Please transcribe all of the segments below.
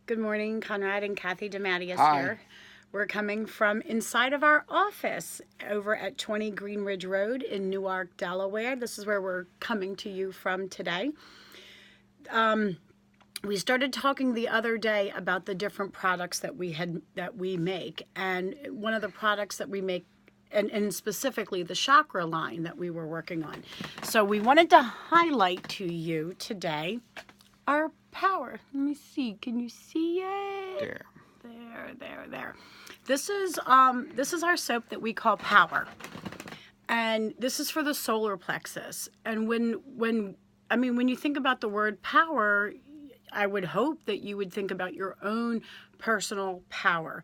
Good morning, Conrad and Kathy DeMattias Hi. here. We're coming from inside of our office over at 20 Green Ridge Road in Newark, Delaware. This is where we're coming to you from today. We started talking the other day about the different products that we make, and one of the products that we make, and specifically the chakra line that we were working on. So we wanted to highlight to you today our power. Let me see. Can you see it? There. There. This is our soap that we call Power, and this is for the solar plexus. And when you think about the word power, I would hope that you would think about your own personal power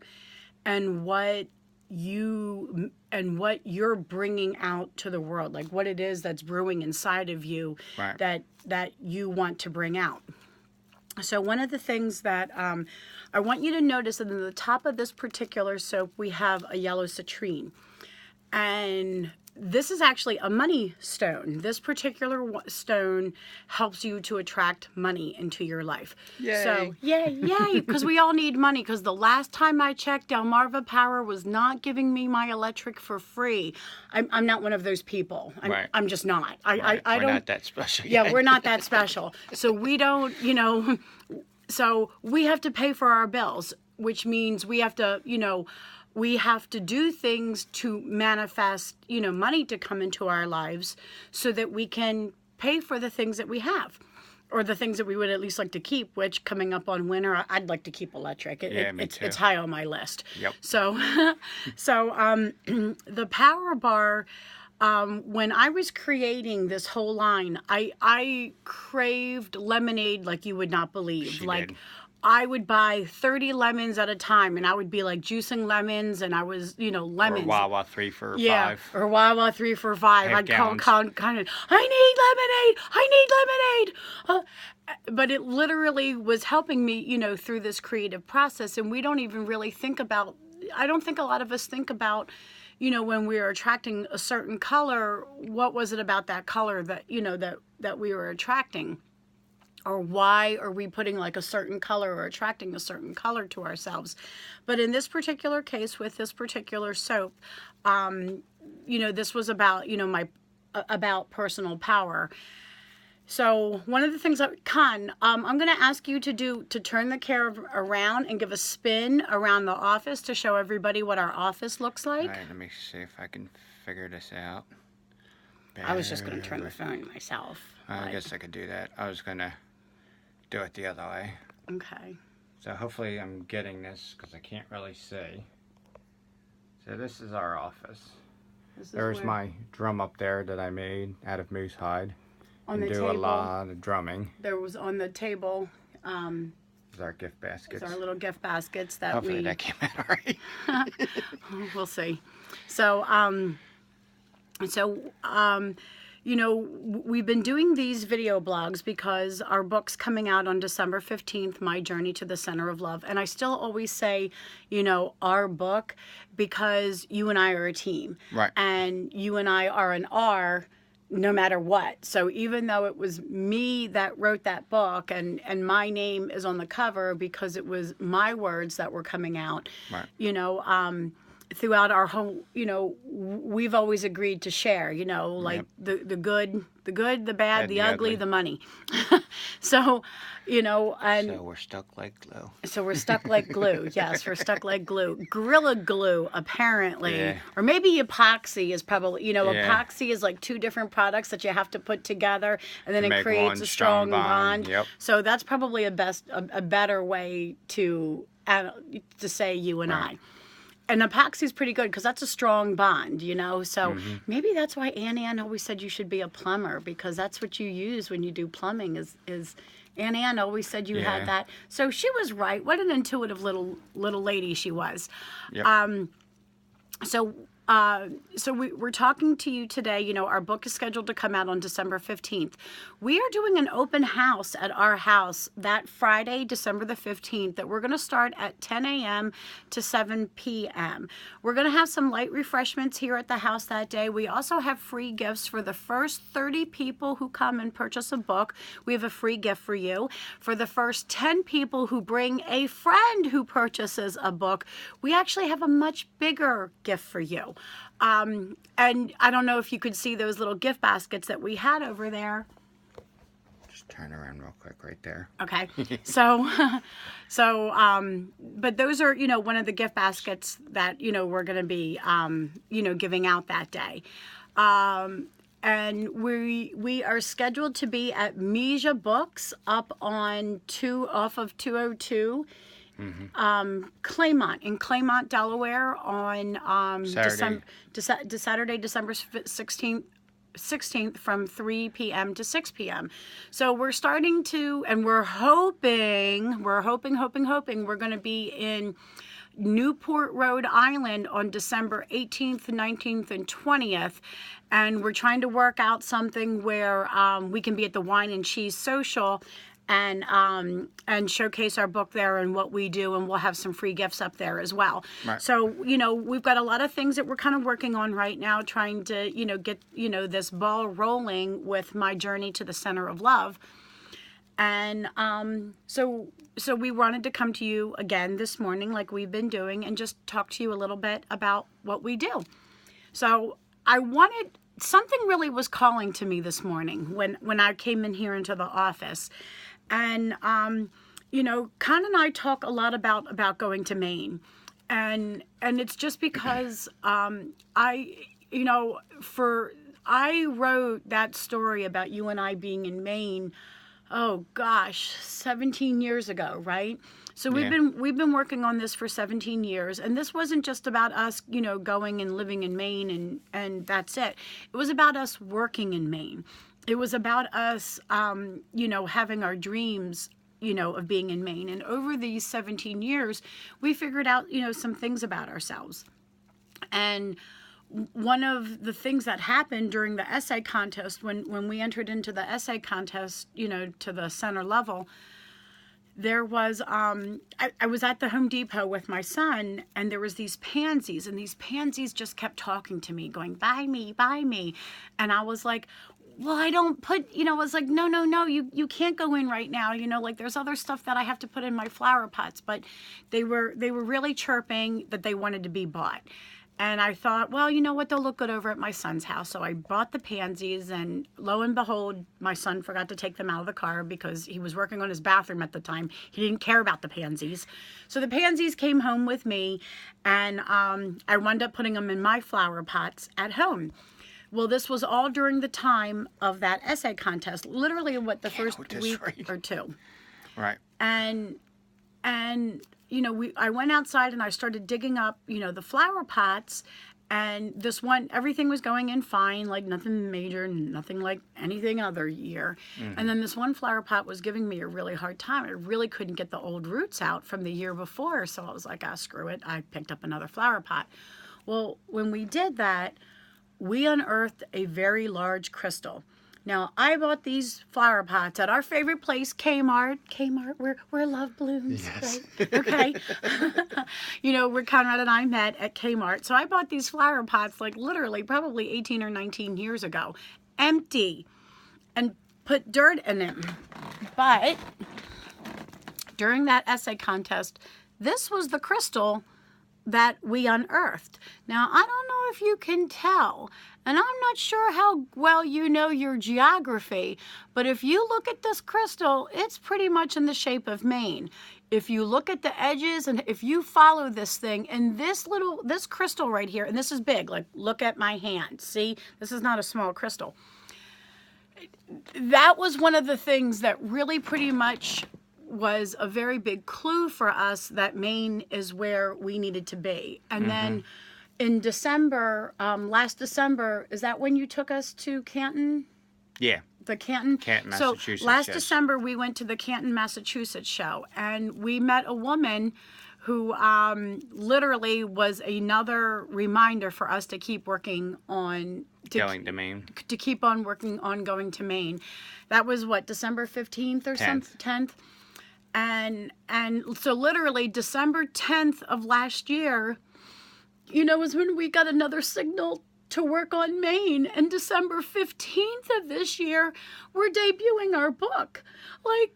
and what you're bringing out to the world, like what it is that's brewing inside of you, Right. that you want to bring out. So one of the things that I want you to notice that at the top of this particular soap, we have a yellow citrine. And this is actually a money stone. This particular stone helps you to attract money into your life. Yay. So, yay, because we all need money. Because the last time I checked, Delmarva Power was not giving me my electric for free. I'm not one of those people. Right. I'm just not. Right. I We're don't. not that special. Yeah, we're not that special. So we don't, so we have to pay for our bills, which means we have to, we have to do things to manifest, money to come into our lives so that we can pay for the things that we have, or the things that we would at least like to keep, which coming up on winter, I'd like to keep electric. Me too. It's high on my list. Yep. So, the Power Bar, when I was creating this whole line, I craved lemonade like you would not believe. She like did. I would buy 30 lemons at a time, and I would be like juicing lemons, and I was, lemons. Or Wawa 3 for Yeah, $5. or Wawa 3 for $5. I'd gallons. kind of, I need lemonade. But it literally was helping me, through this creative process. And we don't even really think about, I don't think a lot of us think about, when we are attracting a certain color, what was it about that color that, that we were attracting? Or why are we putting like a certain color or attracting a certain color to ourselves? But in this particular case, with this particular soap, this was about, about personal power. So one of the things that, I'm going to ask you to turn the camera around and give a spin around the office to show everybody what our office looks like. All right, let me see if I can figure this out. I was just going to turn the phone myself. I guess I could do that. I was going to do it the other way. Okay. So hopefully I'm getting this because I can't really see. So this is our office. There's my drum up there that I made out of moose hide. On the do table, a lot of drumming. There was on the table. These are gift baskets. Our little gift baskets that Hopefully that came out all right. We'll see. So, we've been doing these video blogs because our book's coming out on December 15th, My Journey to the Center of Love. And I still always say, our book, because you and I are a team. Right. And you and I are an R no matter what. So even though it was me that wrote that book and my name is on the cover because it was my words that were coming out, Right. Throughout our whole, we've always agreed to share, like Yep. the good, the bad, And the the ugly, ugly. the money. So, and So we're stuck like glue. so we're stuck like glue. Yes, we're stuck like glue. Gorilla glue, apparently. Yeah. Or maybe epoxy is probably, Yeah. epoxy is like two different products that you have to put together, and then To it make creates one a strong bond. Yep. So that's probably a better way to say you and Right. I. And epoxy is pretty good because that's a strong bond, So maybe that's why Ann always said you should be a plumber, because that's what you use when you do plumbing is Ann always said you Yeah. had that. So she was right. What an intuitive little lady she was. Yep. So So we're talking to you today. You know, our book is scheduled to come out on December 15th. We are doing an open house at our house that Friday, December the 15th, that we're going to start at 10 a.m. to 7 p.m. We're going to have some light refreshments here at the house that day. We also have free gifts for the first 30 people who come and purchase a book. We have a free gift for you. For the first 10 people who bring a friend who purchases a book, we actually have a much bigger gift for you. And I don't know if you could see those little gift baskets that we had over there. Just turn around real quick right there. Okay. But those are, you know, one of the gift baskets that, you know, we're going to be, you know, giving out that day. And we are scheduled to be at Meja Books up on off of 202. Claymont, in Claymont, Delaware, on Saturday, December 16th from 3 p.m. to 6 p.m. So we're starting to, and we're hoping we're going to be in Newport, Rhode Island on December 18th, 19th, and 20th. And we're trying to work out something where we can be at the Wine and Cheese Social and showcase our book there and what we do, and we'll have some free gifts up there as well. Right. So, you know, we've got a lot of things that we're kind of working on right now, trying to, you know, get, you know, this ball rolling with my journey to the center of love. And so we wanted to come to you again this morning, like we've been doing, and just talk to you a little bit about what we do. So something really was calling to me this morning when I came in here into the office. And, you know, Con and I talk a lot about going to Maine. And it's just because I wrote that story about you and I being in Maine, oh gosh, 17 years ago, right? So we've been working on this for 17 years, and this wasn't just about us, you know, going and living in Maine and that's it. It was about us working in Maine. It was about us, you know, having our dreams, you know, of being in Maine. And over these 17 years, we figured out, you know, some things about ourselves. And one of the things that happened during the essay contest, when we entered into the essay contest, you know, to the center level, there was, I was at the Home Depot with my son, and there was these pansies, and these pansies just kept talking to me, going, buy me. And I was like, well, I don't put, you know, I was like, no, you can't go in right now. You know, like there's other stuff that I have to put in my flower pots, but they were really chirping that they wanted to be bought. And I thought, well, you know what, they'll look good over at my son's house. So I bought the pansies, and lo and behold, my son forgot to take them out of the car because he was working on his bathroom at the time. He didn't care about the pansies. So the pansies came home with me, and I wound up putting them in my flower pots at home. Well, this was all during the time of that essay contest, literally what the first week or two. Right. And you know, I went outside and I started digging up, you know, the flower pots, and this one, everything was going in fine, like nothing major, nothing like anything other year. Mm-hmm. And then this one flower pot was giving me a really hard time. I really couldn't get the old roots out from the year before. So I was like, screw it. I picked up another flower pot. Well, when we did that, we unearthed a very large crystal. Now, I bought these flower pots at our favorite place, Kmart, where love blooms. Yes. Right? Okay. You know, where Conrad and I met at Kmart. So I bought these flower pots, like literally probably 18 or 19 years ago, empty, and put dirt in them. But during that essay contest, this was the crystal that we unearthed. Now, I don't know if you can tell, and I'm not sure how well you know your geography, but if you look at this crystal, it's pretty much in the shape of Maine. If you look at the edges, and if you follow this thing, and this crystal right here, and this is big, like look at my hand, see? This is not a small crystal. That was one of the things that really pretty much was a very big clue for us that Maine is where we needed to be. And then in December, last December, is that when you took us to Canton? Yeah. The Canton, Massachusetts. So last December, we went to the Canton, Massachusetts show, and we met a woman who literally was another reminder for us to keep working on going to Maine. To keep on working on going to Maine. That was what, December 15th or 10th? And so literally December 10th of last year, was when we got another signal to work on Maine. And December 15th of this year, we're debuting our book. Like,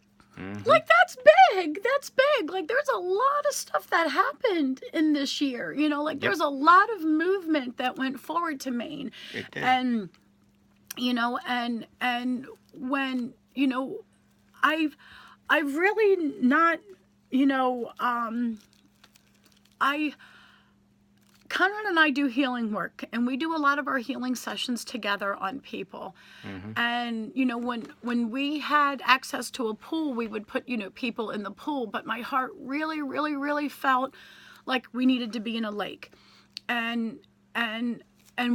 that's big. That's big. Like, there's a lot of stuff that happened in this year. There's a lot of movement that went forward to Maine. It did. And, and when, I've really not, Conrad and I do healing work, and we do a lot of our healing sessions together on people. And, when we had access to a pool, we would put, people in the pool, but my heart really, really, really felt like we needed to be in a lake. And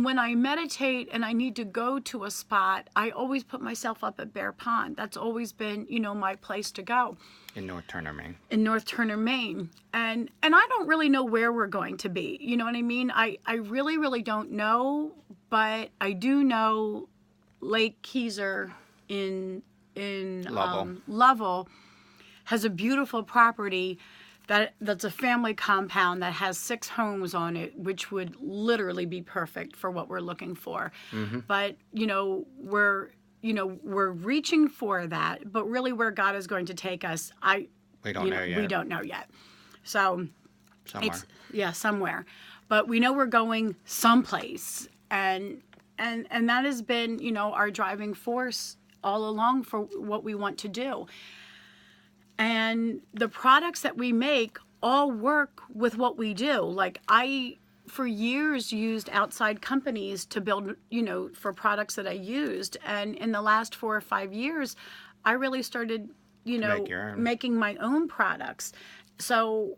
when I meditate and I need to go to a spot, I always put myself up at Bear Pond. That's always been, my place to go. In North Turner, Maine. In North Turner, Maine. And I don't really know where we're going to be. You know what I mean? I really, really don't know, but I do know Lake Keezer in Lovell has a beautiful property that's a family compound that has 6 homes on it, which would literally be perfect for what we're looking for. But, we're reaching for that, but really where God is going to take us, we don't know yet. We don't know yet. So somewhere. Somewhere. But we know we're going someplace. And that has been, our driving force all along for what we want to do. And the products that we make all work with what we do. Like, I, for years, used outside companies to build, for products that I used. And in the last 4 or 5 years, I really started, making my own products. So,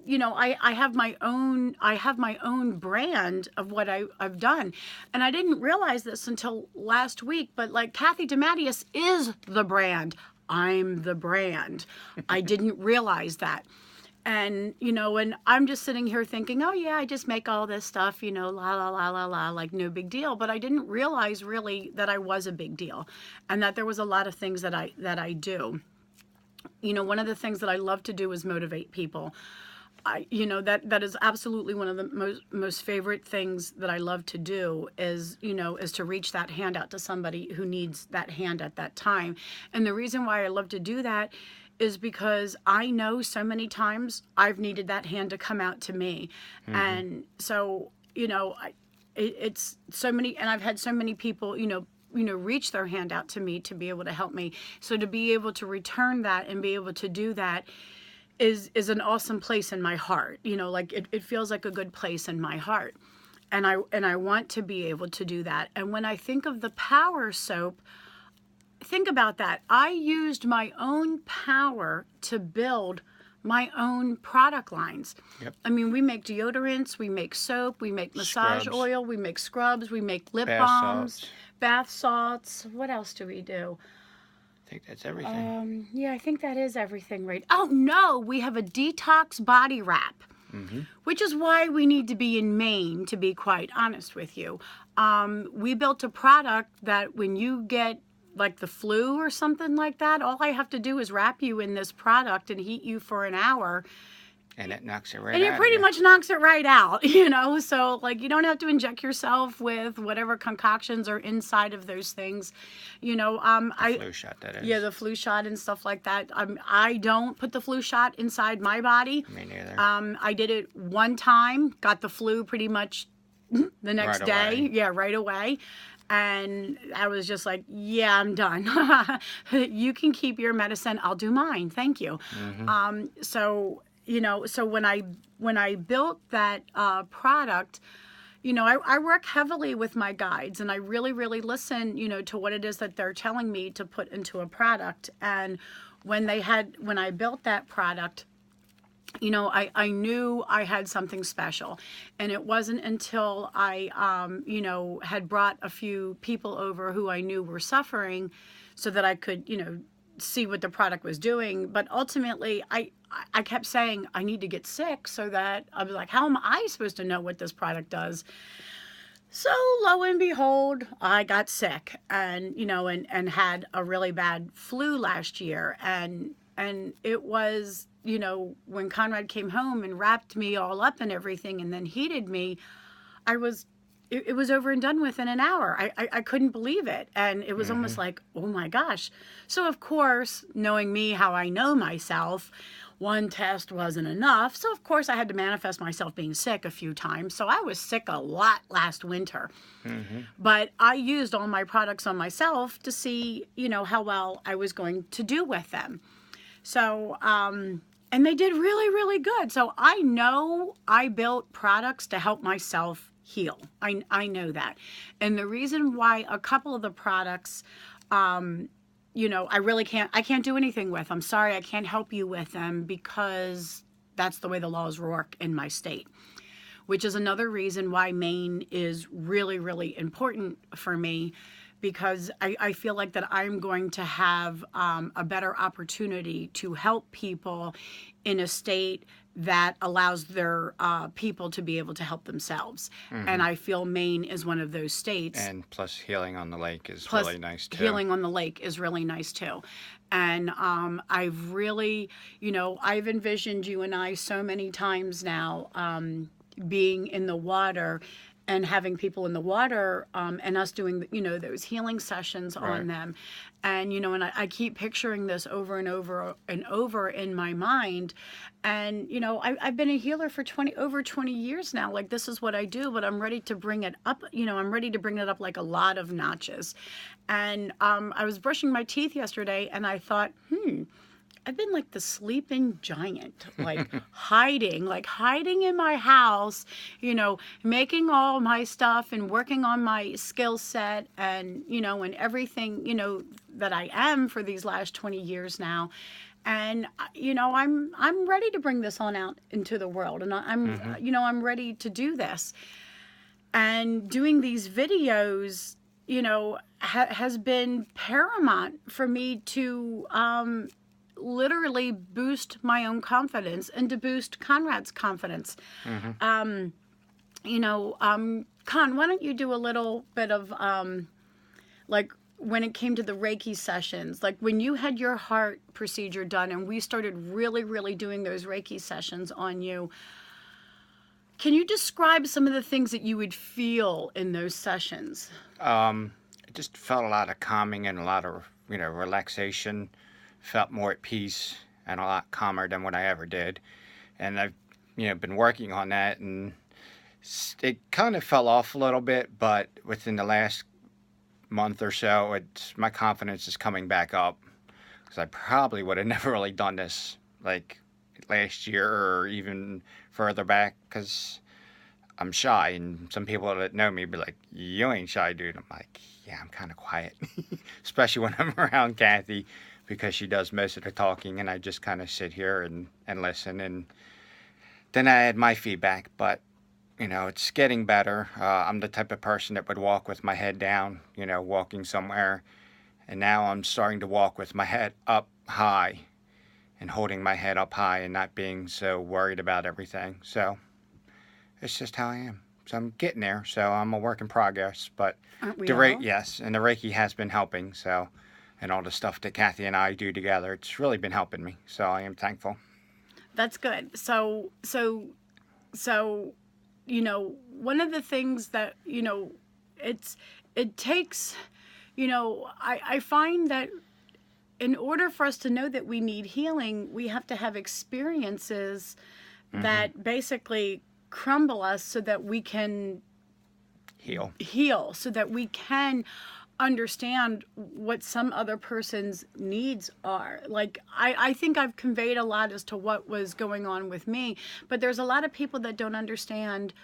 I have my own brand of what I've done. And I didn't realize this until last week, but like Kathy DeMatteis is the brand. I'm the brand. I didn't realize that. And, and I'm just sitting here thinking, oh yeah, I just make all this stuff, la, la, la, la, la, like no big deal. But I didn't realize really that I was a big deal and that there was a lot of things that I do. One of the things that I love to do is motivate people. That is absolutely one of the most favorite things that I love to do is to reach that hand out to somebody who needs that hand at that time. And the reason why I love to do that is because I know so many times I've needed that hand to come out to me. And so, it's so many, and I've had so many people, reach their hand out to me to be able to help me. So to be able to return that and be able to do that is an awesome place in my heart. It feels like a good place in my heart. And I want to be able to do that. And when I think of the Power Soap, think about that. I used my own power to build my own product lines. Yep. I mean, we make deodorants, we make soap, we make massage oil, we make scrubs, we make lip bath balms, salts. Bath salts. What else do we do? I think that's everything. Yeah, I think that is everything, right? Oh, no, we have a detox body wrap, which is why we need to be in Maine, to be quite honest with you. We built a product that when you get like the flu or something like that, all I have to do is wrap you in this product and heat you for an hour. And it knocks it right out. And it pretty much knocks it right out, So, like, you don't have to inject yourself with whatever concoctions are inside of those things, The flu shot, that is. Yeah, the flu shot and stuff like that. I don't put the flu shot inside my body. Me neither. I did it one time, got the flu pretty much the next day. Away. Yeah, right away. And I was just like, yeah, I'm done. You can keep your medicine. I'll do mine. Thank you. So when I built that product, I work heavily with my guides and I really, really listen, to what it is that they're telling me to put into a product. And when I built that product, I knew I had something special. And it wasn't until I, had brought a few people over who I knew were suffering so that I could, see what the product was doing. But ultimately, I kept saying, I need to get sick, so that I was like, how am I supposed to know what this product does? So lo and behold, I got sick, and and had a really bad flu last year, and it was, when Conrad came home and wrapped me all up and everything, and then heated me, I was it was over and done with in an hour. I couldn't believe it. And it was almost like, oh my gosh. So, of course, knowing me, how I know myself, one test wasn't enough. So, of course, I had to manifest myself being sick a few times. So, I was sick a lot last winter. But I used all my products on myself to see, how well I was going to do with them. So, and they did really, really good. So, I know I built products to help myself heal. I know that. And the reason why a couple of the products, I can't do anything with. I'm sorry, I can't help you with them, because that's the way the laws work in my state, which is another reason why Maine is really, really important for me, because I feel like that I'm going to have a better opportunity to help people in a state that allows their people to be able to help themselves. And I feel Maine is one of those states. And plus, healing on the lake is really nice too. Healing on the lake is really nice too. And I've really, I've envisioned you and I so many times now being in the water and having people in the water and us doing, those healing sessions on them. And, and I keep picturing this over and over and over in my mind. And, I've been a healer for over 20 years now. Like, this is what I do, but I'm ready to bring it up. I'm ready to bring it up like a lot of notches. And I was brushing my teeth yesterday, and I thought, I've been like the sleeping giant, like hiding in my house, making all my stuff and working on my skill set and, and everything, that I am for these last 20 years now. And, I'm ready to bring this on out into the world. And I'm ready to do this. And doing these videos, has been paramount for me to, literally boost my own confidence and to boost Conrad's confidence. Con, why don't you do a little bit of like when it came to the Reiki sessions, like when you had your heart procedure done and we started really, really doing those Reiki sessions on you, can you describe some of the things that you would feel in those sessions? I just felt a lot of calming and a lot of, relaxation. Felt more at peace and a lot calmer than what I ever did. And I've, been working on that, and it kind of fell off a little bit, but within the last month or so, my confidence is coming back up, because I probably would have never really done this like last year or even further back, because I'm shy, and some people that know me be like, you ain't shy, dude. I'm like, yeah, I'm kind of quiet, especially when I'm around Kathy, because she does most of the talking, and I just kind of sit here and listen, and then I add my feedback. But, it's getting better. I'm the type of person that would walk with my head down, walking somewhere, and now I'm starting to walk with my head up high and holding my head up high and not being so worried about everything. So it's just how I am. So I'm getting there. So I'm a work in progress, but Aren't we all? Yes, and the Reiki has been helping. So, and all the stuff that Kathy and I do together, it's really been helping me. So I am thankful. That's good. So, one of the things that, it takes, I find that in order for us to know that we need healing, we have to have experiences that basically crumble us so that we can heal, so that we can understand what some other person's needs are. Like, I think I've conveyed a lot as to what was going on with me, but there's a lot of people that don't understand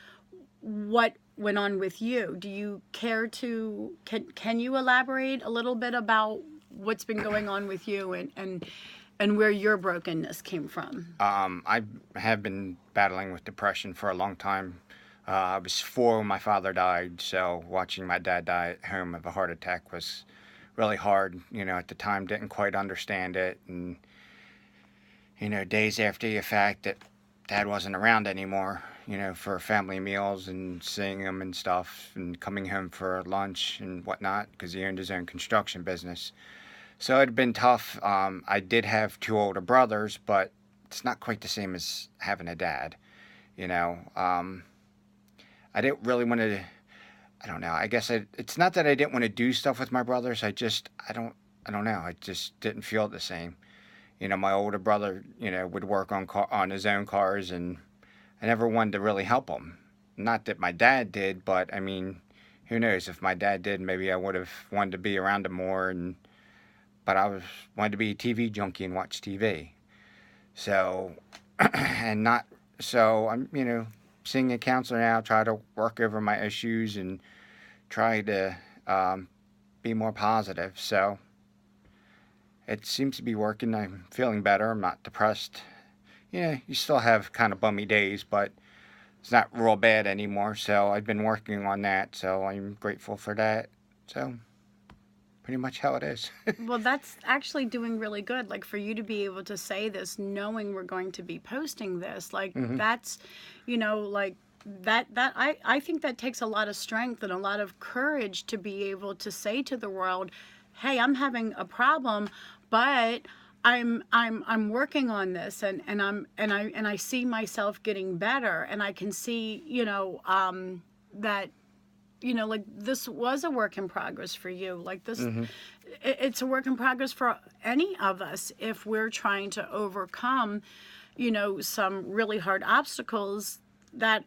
what went on with you. Do you care to, can you elaborate a little bit about what's been going on with you and where your brokenness came from? I have been battling with depression for a long time. I was 4 when my father died, so watching my dad die at home of a heart attack was really hard. At the time, didn't quite understand it, and days after the fact that Dad wasn't around anymore, for family meals and seeing him and stuff, and coming home for lunch and whatnot, because he owned his own construction business. So it had been tough. I did have two older brothers, but it's not quite the same as having a dad. You know, um, I didn't really want to. I don't know. I guess it's not that I didn't want to do stuff with my brothers. I don't know. I just didn't feel the same. My older brother, would work on his own cars, and I never wanted to really help him. Not that my dad did, but I mean, who knows? If my dad did, maybe I would have wanted to be around him more. But I was wanted to be a TV junkie and watch TV. So, and not so I'm seeing a counselor now, try to work over my issues and try to be more positive. So it seems to be working. I'm feeling better. I'm not depressed. You still have kind of bummy days, but it's not real bad anymore. So I've been working on that. So I'm grateful for that. So pretty much how it is. Well, that's actually doing really good. Like for you to be able to say this, knowing we're going to be posting this, like Hmm. that's, like I think that takes a lot of strength and a lot of courage to be able to say to the world, hey, I'm having a problem, but I'm working on this, and I see myself getting better, and I can see, that like this was a work in progress for you. Like this, Hmm. it's a work in progress for any of us if we're trying to overcome, some really hard obstacles that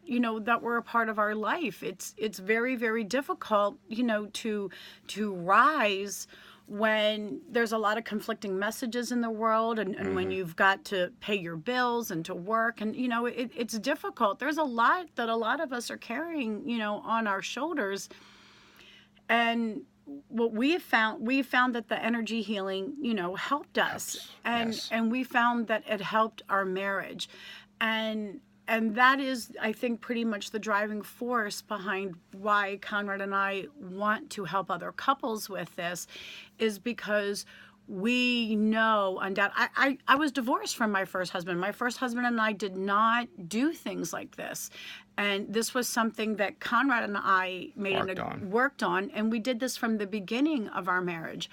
were a part of our life. It's very, very difficult, to rise when there's a lot of conflicting messages in the world, and when Hmm. you've got to pay your bills and to work, and it's difficult. There's a lot that a lot of us are carrying, on our shoulders. And what we found that the energy healing, helped us, Helps. and Yes. and we found that it helped our marriage. And that is, I think, pretty much the driving force behind why Conrad and I want to help other couples with this, is because we know I was divorced from my first husband. My first husband and I did not do things like this. And this was something that Conrad and I Worked on. worked on, and we did this from the beginning of our marriage.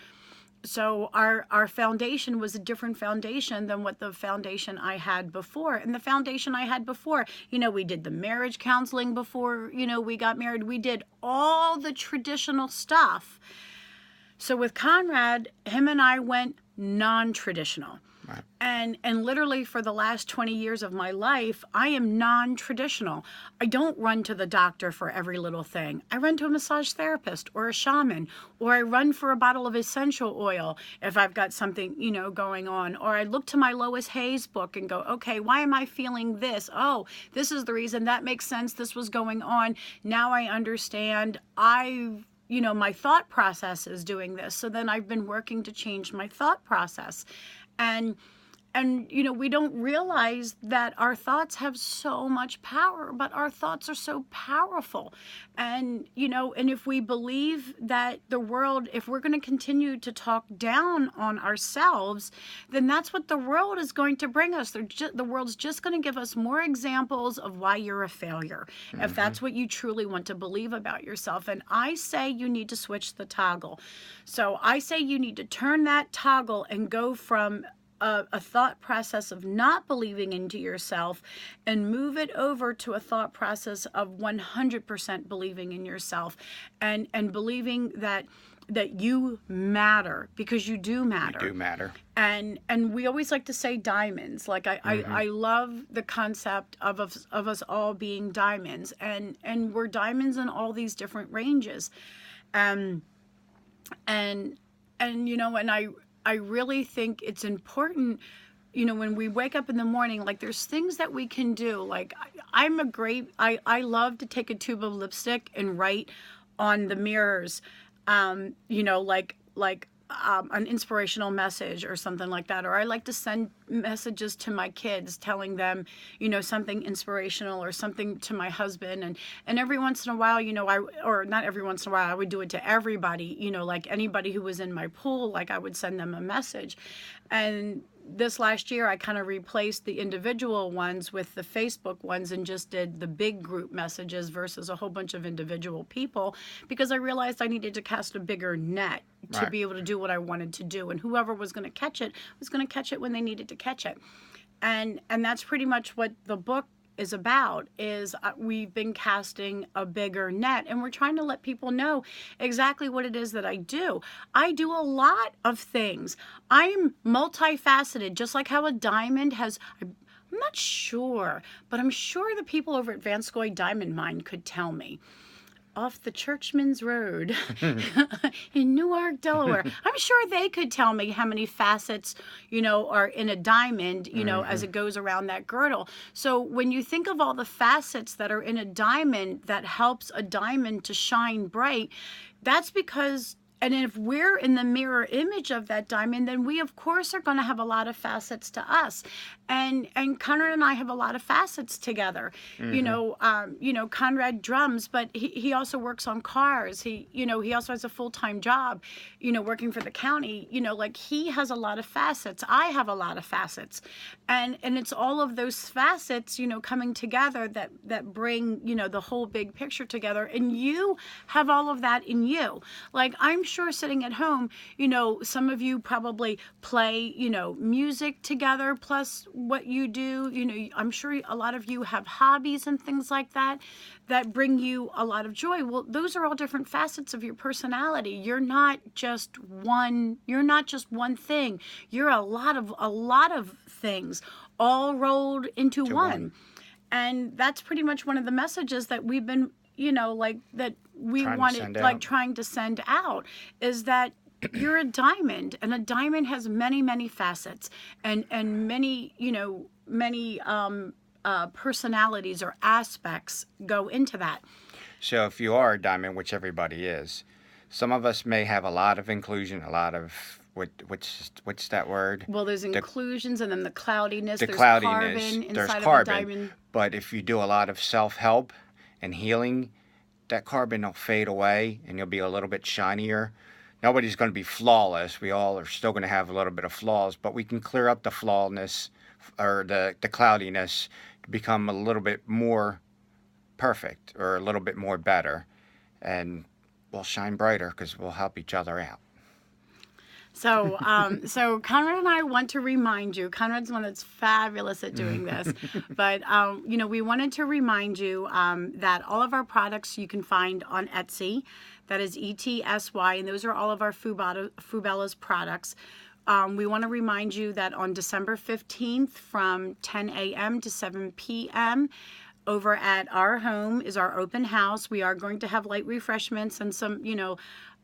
So our foundation was a different foundation than what the foundation I had before. And the foundation I had before, we did the marriage counseling before, we got married. We did all the traditional stuff. So with Conrad, him and I went non-traditional. Right. And literally for the last 20 years of my life, I am non-traditional. I don't run to the doctor for every little thing. I run to a massage therapist or a shaman, or I run for a bottle of essential oil if I've got something, going on. Or I look to my Lois Hayes book and go, okay, why am I feeling this? Oh, this is the reason. That makes sense. This was going on. Now I understand. My thought process is doing this. So then I've been working to change my thought process. And we don't realize that our thoughts have so much power, but our thoughts are so powerful. And if we believe that the world, if we're going to continue to talk down on ourselves, then that's what the world is going to bring us. The world's just going to give us more examples of why you're a failure, if Hmm. that's what you truly want to believe about yourself. And I say you need to switch the toggle. So I say you need to turn that toggle and go from a thought process of not believing into yourself, and move it over to a thought process of 100% believing in yourself, and believing that you matter, because you do You matter. do matter. And we always like to say diamonds. Like Hmm. I love the concept of us all being diamonds, and we're diamonds in all these different ranges. Um, and and I really think it's important, when we wake up in the morning, like there's things that we can do. Like I love to take a tube of lipstick and write on the mirrors, like an inspirational message or something like that. Or I like to send messages to my kids telling them, something inspirational, or something to my husband. And every once in a while, or not every once in a while, I would do it to everybody, like anybody who was in my pool, like I would send them a message. And this last year, I kind of replaced the individual ones with the Facebook ones and just did the big group messages versus a whole bunch of individual people, because I realized I needed to cast a bigger net to Right. be able to do what I wanted to do. And whoever was going to catch it was going to catch it when they needed to catch it. And that's pretty much what the book is about. Is we've been casting a bigger net, and we're trying to let people know exactly what it is that I do. I do a lot of things. I'm multifaceted, just like how a diamond has. I'm not sure, but I'm sure the people over at Vanscoy Diamond Mine could tell me. Off the Churchman's Road in Newark, Delaware. I'm sure they could tell me how many facets, are in a diamond, as it goes around that girdle. So when you think of all the facets that are in a diamond that helps a diamond to shine bright, that's because, and if we're in the mirror image of that diamond, then we of course are going to have a lot of facets to us. And Conrad and I have a lot of facets together. Conrad drums, but he also works on cars. He also has a full-time job, working for the county. Like, he has a lot of facets. I have a lot of facets. And it's all of those facets, coming together that bring, the whole big picture together. And you have all of that in you. Like, I'm sure sitting at home, some of you probably play, music together, plus what you do. I'm sure a lot of you have hobbies and things like that bring you a lot of joy. Well, those are all different facets of your personality. You're not just one thing. You're a lot of things all rolled into one. And that's pretty much one of the messages that we've been, that we trying to send out, is that you're a diamond, and a diamond has many, many facets, and many, personalities or aspects go into that. So if you are a diamond, which everybody is, some of us may have a lot of inclusion, a lot of what's that word? Well, there's inclusions, and then the cloudiness. There's carbon carbon, inside of a diamond. But if you do a lot of self-help and healing, that carbon will fade away, and you'll be a little bit shinier. Nobody's going to be flawless. We all are still going to have a little bit of flaws, but we can clear up the flawness or the cloudiness to become a little bit more perfect, or a little bit more better, and we'll shine brighter because we'll help each other out. So, Conrad and I want to remind you. Conrad's one that's fabulous at doing this, but we wanted to remind you that all of our products you can find on Etsy. That is ETSY, and those are all of our Fubella's products. We want to remind you that on December 15th from 10 a.m. to 7 p.m., over at our home is our open house. We are going to have light refreshments and some,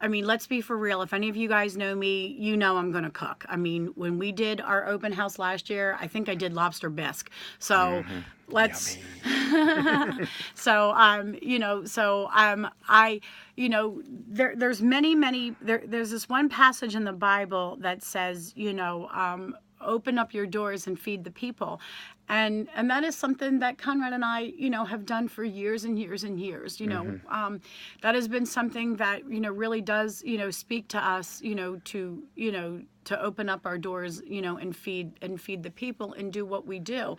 let's be for real. If any of you guys know me, I'm going to cook. When we did our open house last year, I think I did lobster bisque. So let's, there's many, there's this one passage in the Bible that says, open up your doors and feed the people. And that is something that Conrad and I, have done for years and years and years. That has been something that, really does, speak to us, to open up our doors, and feed the people and do what we do.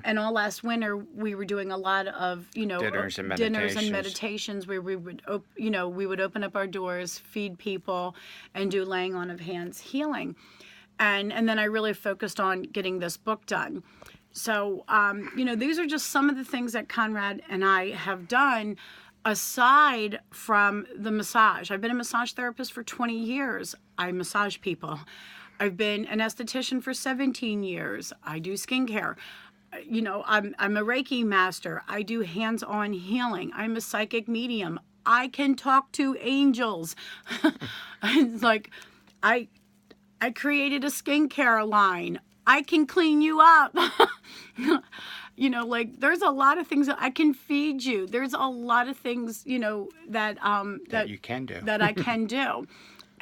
And all last winter, we were doing a lot of, dinners and meditations where we would, we would open up our doors, feed people, and do laying on of hands healing. And then I really focused on getting this book done. So, these are just some of the things that Conrad and I have done aside from the massage. I've been a massage therapist for 20 years. I massage people. I've been an esthetician for 17 years. I do skincare. I'm a Reiki master. I do hands-on healing. I'm a psychic medium. I can talk to angels. It's like, I created a skincare line. I can clean you up. There's a lot of things that I can feed you. There's a lot of things, that you can do. that I can do.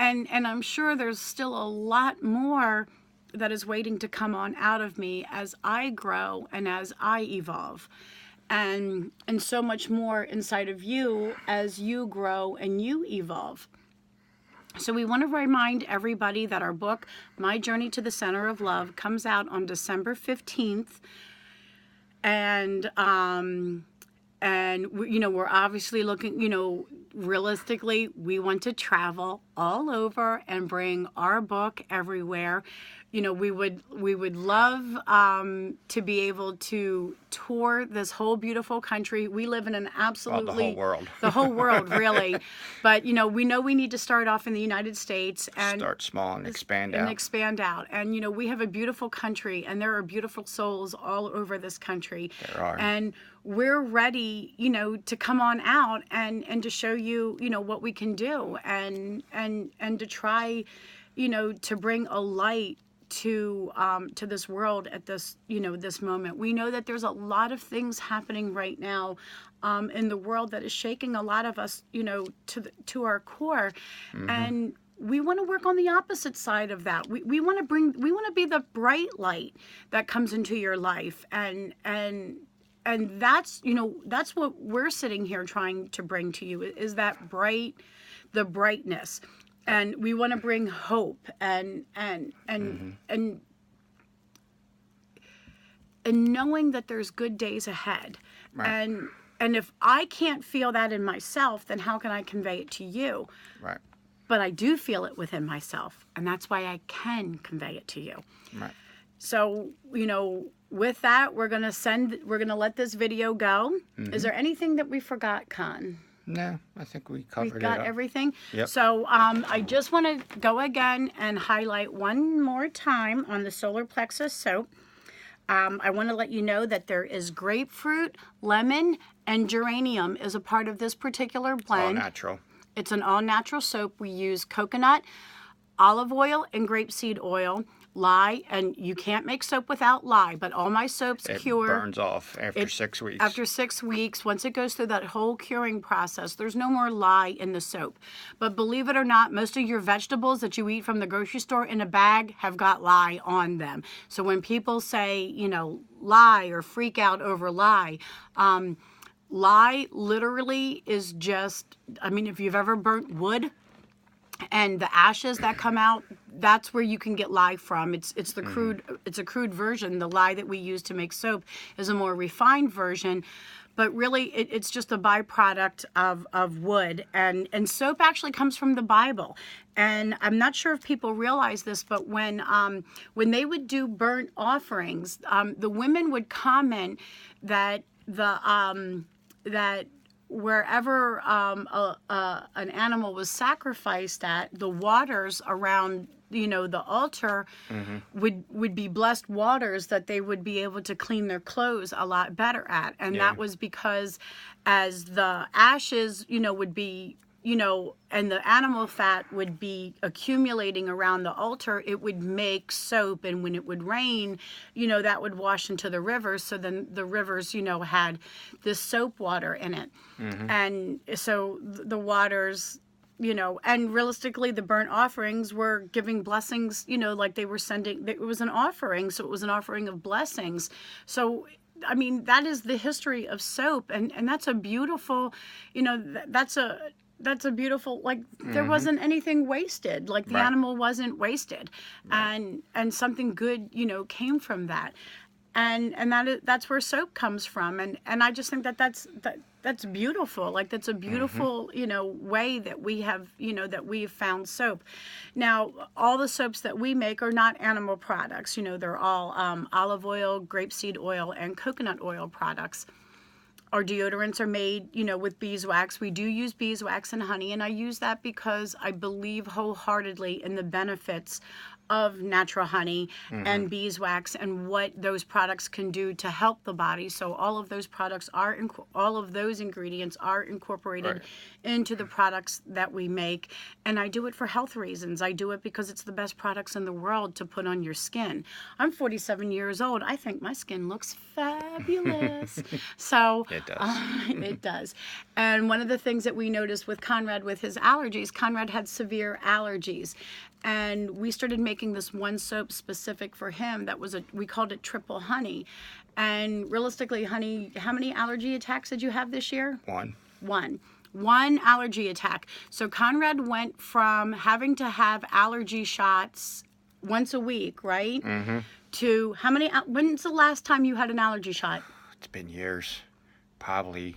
and I'm sure there's still a lot more that is waiting to come on out of me as I grow and as I evolve. And so much more inside of you as you grow and you evolve. So we want to remind everybody that our book, My Journey to the Center of Love, comes out on December 15th. And we're obviously looking, realistically, we want to travel all over and bring our book everywhere. We would love to be able to tour this whole beautiful country. We live in an absolutely the whole world. The whole world, really. But we know we need to start off in the United States and start small and expand out. And we have a beautiful country, and there are beautiful souls all over this country. There are. And we're ready, to come on out and to show you, what we can do, and to try, to bring a light to this world at this this moment. We know that there's a lot of things happening right now in the world that is shaking a lot of us to our core. And we want to work on the opposite side of that. We want to be the bright light that comes into your life, and that's that's what we're sitting here trying to bring to you, is that the brightness. And we want to bring hope and knowing that there's good days ahead. Right. And if I can't feel that in myself, then how can I convey it to you? Right. But I do feel it within myself, and that's why I can convey it to you. Right. So, with that, we're going to let this video go. Is there anything that we forgot, Con? No, I think we covered it. We got everything. Yep. So I just want to go again and highlight one more time on the Solar Plexus soap. I want to let you know that there is grapefruit, lemon, and geranium is a part of this particular blend. All natural. It's an all-natural soap. We use coconut, olive oil, and grapeseed oil. Lye, and you can't make soap without lye, but all my soaps cure. It burns off after 6 weeks. After 6 weeks, once it goes through that whole curing process, there's no more lye in the soap. But believe it or not, most of your vegetables that you eat from the grocery store in a bag have got lye on them. So when people say, lye or freak out over lye, lye literally is just, if you've ever burnt wood, and the ashes that come out, that's where you can get lye from. It's the crude, it's a crude version. The lye that we use to make soap is a more refined version, but really it's just a byproduct of wood. And soap actually comes from the Bible. And I'm not sure if people realize this, but when they would do burnt offerings, the women would comment that that wherever an animal was sacrificed at, the waters around the altar would be blessed waters that they would be able to clean their clothes a lot better at. And that was because as the ashes would be and the animal fat would be accumulating around the altar, it would make soap. And when it would rain, that would wash into the rivers. So then the rivers, had this soap water in it. And so the waters, and realistically, the burnt offerings were giving blessings, like they were sending, it was an offering. So it was an offering of blessings. So that is the history of soap. And that's a beautiful, that's a beautiful, there wasn't anything wasted, the animal wasn't wasted. And something good, came from that. And that's where soap comes from. And I just think that's beautiful. That's a beautiful, way that we have, that we've found soap. Now, all the soaps that we make are not animal products. They're all olive oil, grapeseed oil, and coconut oil products. Our deodorants are made, with beeswax. We do use beeswax and honey, and I use that because I believe wholeheartedly in the benefits of natural honey and beeswax and what those products can do to help the body. So all of those products are, all of those ingredients are incorporated into the products that we make. And I do it for health reasons. I do it because it's the best products in the world to put on your skin. I'm 47 years old. I think my skin looks fabulous. So It does. it does. And one of the things that we noticed with Conrad with his allergies, Conrad had severe allergies. And we started making this one soap specific for him that was we called it Triple Honey. And realistically, honey, how many allergy attacks did you have this year? One allergy attack. So Conrad went from having to have allergy shots once a week, right? To how many, when's the last time you had an allergy shot? It's been years. Probably,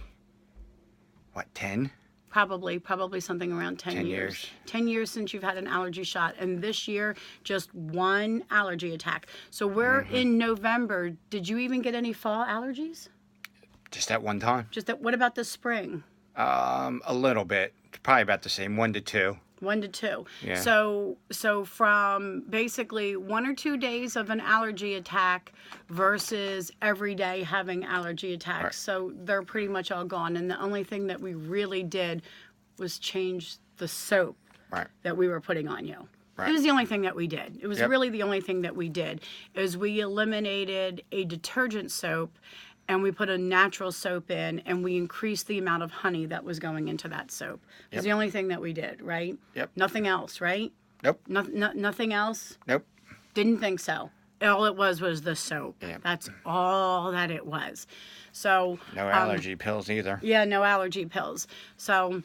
10? Probably something around 10 years. 10 years since you've had an allergy shot. And this year, just one allergy attack. So we're in November. Did you even get any fall allergies? Just that one time. What about this spring? A little bit. Probably about the same, 1 to 2. 1 to 2. Yeah. So from basically 1 or 2 days of an allergy attack versus every day having allergy attacks. Right. So they're pretty much all gone. And the only thing that we really did was change the soap that we were putting on you. It was the only thing that we did. It was really the only thing that we did is we eliminated a detergent soap and we put a natural soap in, and we increased the amount of honey that was going into that soap. It was the only thing that we did, right? Nothing else, right? Nope. Nothing else? Nope. Didn't think so. All it was the soap. That's all that it was. So no allergy pills either. Yeah, no allergy pills. So,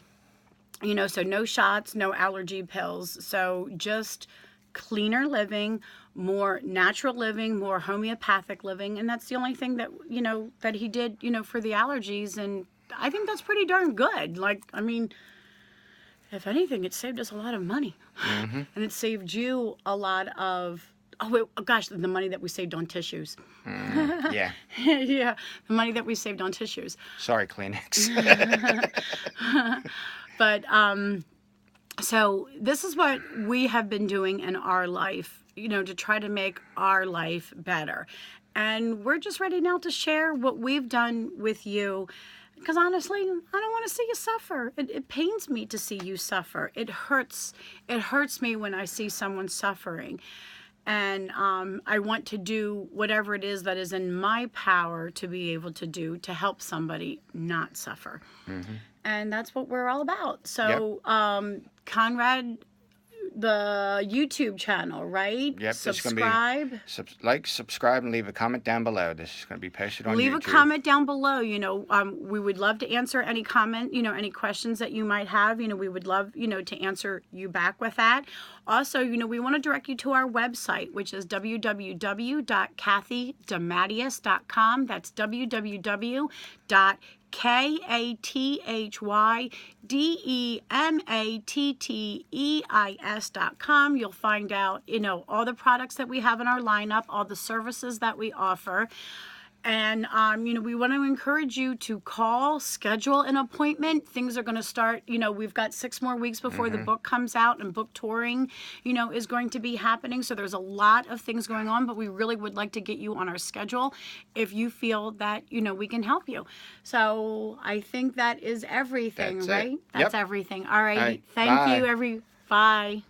so no shots, no allergy pills. So just cleaner living, more natural living, more homeopathic living, and that's the only thing that that he did for the allergies, and I think that's pretty darn good. Like, I mean, if anything, it saved us a lot of money, and it saved you a lot of the money that we saved on tissues. Yeah. Yeah, the money that we saved on tissues. Sorry, Kleenex. But so this is what we have been doing in our life, to try to make our life better. And we're just ready now to share what we've done with you. Because honestly, I don't want to see you suffer. It pains me to see you suffer. It hurts me when I see someone suffering. And I want to do whatever it is that is in my power to be able to do to help somebody not suffer. And that's what we're all about. So, Conrad, the YouTube channel, right? Yep. Subscribe. Subscribe, and leave a comment down below. This is going to be posted on YouTube. Leave a comment down below. We would love to answer any comment, any questions that you might have. We would love, to answer you back with that. Also, we want to direct you to our website, which is www.kathydematius.com. That's KATHYDEMATTEIS.com. You'll find out, all the products that we have in our lineup, all the services that we offer. And, we want to encourage you to call, schedule an appointment. Things are going to start, we've got 6 more weeks before the book comes out, and book touring, is going to be happening. So there's a lot of things going on, but we really would like to get you on our schedule if you feel that, we can help you. So I think that is everything, right? That's everything. All right. Thank you, bye.